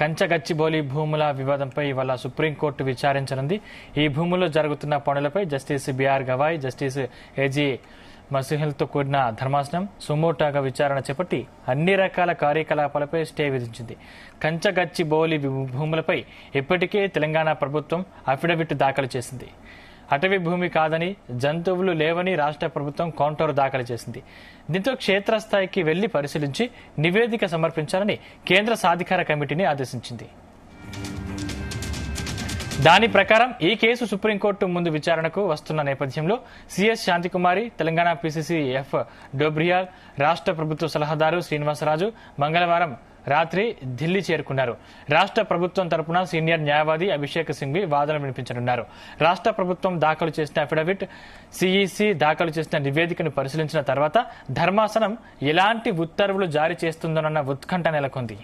కంచగచ్చిబౌలి భూముల వివాదంపై ఇవాళ సుప్రీంకోర్టు విచారించనుంది. ఈ భూముల్లో జరుగుతున్న పనులపై justice BR Gavai, justice AG మసీహ్లతో కూడిన ధర్మాసనం సుమోటాగా విచారణ చేపట్టి అన్ని రకాల కార్యకలాపాలపై స్టే విధించింది. కంచగచ్చిబౌలి భూములపై ఇప్పటికే తెలంగాణ ప్రభుత్వం అఫిడవిట్ దాఖలు చేసింది. అటవీ భూమి కాదని, జంతువులు లేవని రాష్ట్ర ప్రభుత్వం కౌంటర్ దాఖలు చేసింది. దీంతో క్షేత్రస్థాయికి వెళ్లి పరిశీలించి నివేదిక సమర్పించాలని కేంద్ర సాధికార కమిటీని ఆదేశించింది. దాని ప్రకారం ఈ కేసు సుప్రీంకోర్టు ముందు విచారణకు వస్తున్న నేపథ్యంలో CS Santhi Kumari, Telangana PCC F Dobriyal, రాష్ట్ర ప్రభుత్వ సలహాదారు శ్రీనివాసరాజు మంగళవారం రాత్రి ఢిల్లీ చేరుకున్నారు. రాష్ట్ర ప్రభుత్వం తరపున సీనియర్ న్యాయవాది అభిషేక్ సింఘ్వి వాదనలు వినిపించనున్నారు. రాష్ట్ర ప్రభుత్వం దాఖలు చేసిన అఫిడవిట్, సిఈసి దాఖలు చేసిన నివేదికను పరిశీలించిన తర్వాత ధర్మాసనం ఎలాంటి ఉత్తర్వులు జారీ చేస్తుందోనన్న ఉత్కంఠ నెలకొంది.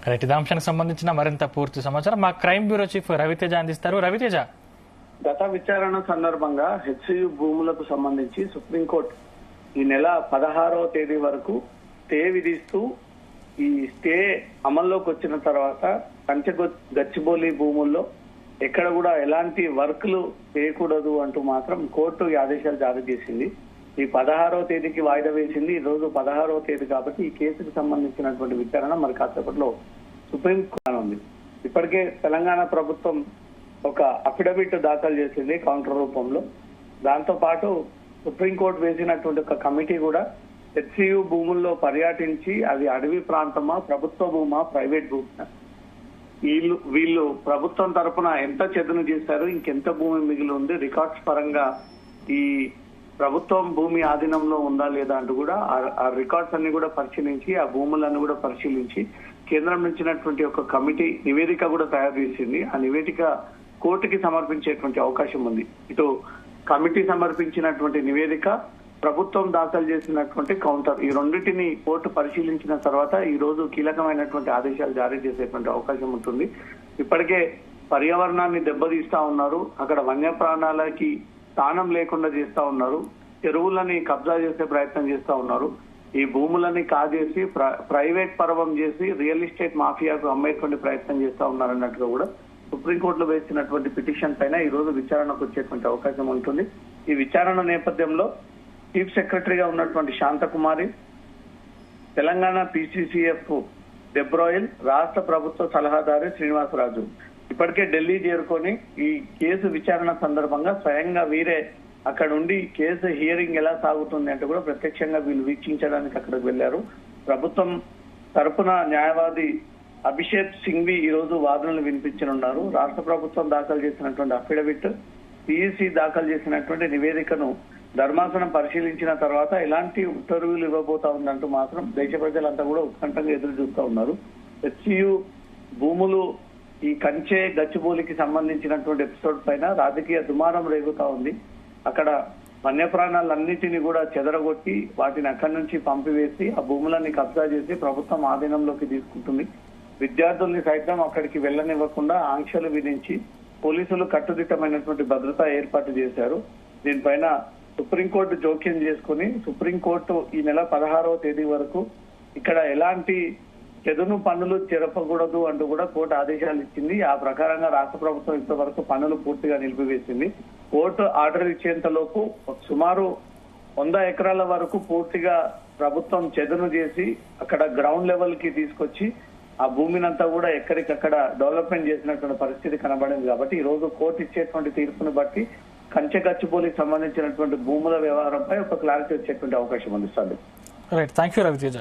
రైట్, ఇదే అంశానికి సంబంధించిన మరింత పూర్తి సమాచారం మా క్రైమ్ బ్యూరో చీఫ్ రవితేజ అందిస్తారు. రవితేజ, గత విచారణ సందర్భంగా హెచ్సియు భూములకు సంబంధించి సుప్రీంకోర్టు ఈ నెల 16వ తేదీ వరకు స్టే విధిస్తూ, ఈ స్టే అమల్లోకి వచ్చిన తర్వాత గచ్చిబౌలి భూముల్లో ఎక్కడ కూడా ఎలాంటి వర్క్లు చేయకూడదు అంటూ మాత్రం కోర్టు ఈ ఆదేశాలు జారీ చేసింది. ఈ 16వ తేదీకి వాయిదా వేసింది. ఈ రోజు 16వ తేదీ కాబట్టి ఈ కేసుకు సంబంధించినటువంటి విచారణ మరి కాసేపట్లో సుప్రీం కోర్టు ఉంది. ఇప్పటికే తెలంగాణ ప్రభుత్వం ఒక అఫిడవిట్ దాఖలు చేసింది కౌంటర్ రూపంలో. దాంతో పాటు సుప్రీంకోర్టు వేసినటువంటి ఒక కమిటీ కూడా హెచ్సియు భూముల్లో పర్యటించి అది అడవి ప్రాంతమా, ప్రభుత్వ భూమా, ప్రైవేట్ భూమా, వీళ్ళు ప్రభుత్వం తరఫున ఎంత చదును చేశారు, ఇంకెంత భూమి మిగిలి ఉంది, రికార్డ్స్ పరంగా ఈ ప్రభుత్వం భూమి ఆధీనంలో ఉందా లేదా అంటూ కూడా ఆ రికార్డ్స్ అన్ని కూడా పరిశీలించి, ఆ భూములన్నీ కూడా పరిశీలించి కేంద్రం నుంచినటువంటి ఒక కమిటీ నివేదిక కూడా తయారు చేసింది. ఆ నివేదిక కోర్టుకి సమర్పించేటువంటి అవకాశం ఉంది. ఇటు కమిటీ సమర్పించినటువంటి నివేదిక, ప్రభుత్వం దాఖలు చేసినటువంటి కౌంటర్, ఈ రెండింటిని కోర్టు పరిశీలించిన తర్వాత ఈ రోజు కీలకమైనటువంటి ఆదేశాలు జారీ చేసేటువంటి అవకాశం ఉంటుంది. ఇప్పటికే పర్యావరణాన్ని దెబ్బతీస్తా ఉన్నారు, అక్కడ వన్యప్రాణాలకి స్థానం లేకుండా చేస్తా ఉన్నారు, చెరువులని కబ్జా చేసే ప్రయత్నం చేస్తా ఉన్నారు, ఈ భూములని కాజేసి ప్రైవేట్ పర్వం చేసి రియల్ ఎస్టేట్ మాఫియాకు అమ్మేటువంటి ప్రయత్నం చేస్తా ఉన్నారన్నట్టుగా కూడా సుప్రీంకోర్టులో వేసినటువంటి పిటిషన్ పైన ఈ రోజు విచారణకు వచ్చేటువంటి అవకాశం ఉంటుంది. ఈ విచారణ నేపథ్యంలో చీఫ్ సెక్రటరీగా ఉన్నటువంటి శాంతకుమారి, తెలంగాణ పిసిసిఎఫ్ డెబ్రాయిల్, రాష్ట్ర ప్రభుత్వ సలహాదారు శ్రీనివాసరాజు ఇప్పటికే ఢిల్లీ చేరుకొని ఈ కేసు విచారణ సందర్భంగా స్వయంగా వీరే అక్కడ ఉండి కేసు హియరింగ్ ఎలా సాగుతుంది అంటే కూడా ప్రత్యక్షంగా వీళ్ళు వీక్షించడానికి అక్కడికి వెళ్లారు. ప్రభుత్వం తరపున న్యాయవాది అభిషేక్ సింఘ్వి ఈ రోజు వాదనలు వినిపించనున్నారు. రాష్ట్ర ప్రభుత్వం దాఖలు చేసినటువంటి అఫిడవిట్, సిఈసి దాఖలు చేసినటువంటి నివేదికను ధర్మాసనం పరిశీలించిన తర్వాత ఎలాంటి ఉత్తర్వులు ఇవ్వబోతా ఉందంటూ మాత్రం దేశ ప్రజలంతా కూడా ఉత్కంఠంగా ఎదురు చూస్తా ఉన్నారు. హెచ్సియు భూములు, ఈ కంచె గచ్చిబౌలికి సంబంధించినటువంటి ఎపిసోడ్ పైన రాజకీయ దుమారం రేగుతా ఉంది. అక్కడ వన్యప్రాణాలన్నిటినీ కూడా చెదరగొట్టి వాటిని అక్కడి నుంచి పంపివేసి ఆ భూములన్నీ కబ్జా చేసి ప్రభుత్వం ఆధీనంలోకి తీసుకుంటుంది. విద్యార్థుల్ని సైతం అక్కడికి వెళ్లనివ్వకుండా ఆంక్షలు విధించి పోలీసులు కట్టుదిట్టమైనటువంటి భద్రత ఏర్పాటు చేశారు. దీనిపైన సుప్రీంకోర్టు జోక్యం చేసుకుని సుప్రీంకోర్టు ఈ నెల 16వ తేదీ వరకు ఇక్కడ ఎలాంటి చెదును పనులు జరపకూడదు అంటూ కూడా కోర్టు ఆదేశాలు ఇచ్చింది. ఆ ప్రకారంగా రాష్ట్ర ప్రభుత్వం ఇంతవరకు పనులు పూర్తిగా నిలిపివేసింది. కోర్టు ఆర్డర్ ఇచ్చేంతలోపు సుమారు 100 ఎకరాల వరకు పూర్తిగా ప్రభుత్వం చెదును చేసి అక్కడ గ్రౌండ్ లెవెల్ కి తీసుకొచ్చి ఆ భూమినంతా కూడా ఎక్కడికక్కడ డెవలప్మెంట్ చేసినటువంటి పరిస్థితి కనబడింది. కాబట్టి ఈ రోజు కోర్టు ఇచ్చేటువంటి తీర్పును బట్టి కంచెగచ్చిబౌలికి సంబంధించినటువంటి భూముల వ్యవహారంపై ఒక క్లారిటీ వచ్చేటువంటి అవకాశం ఉంది. Right, thank you Raviteja.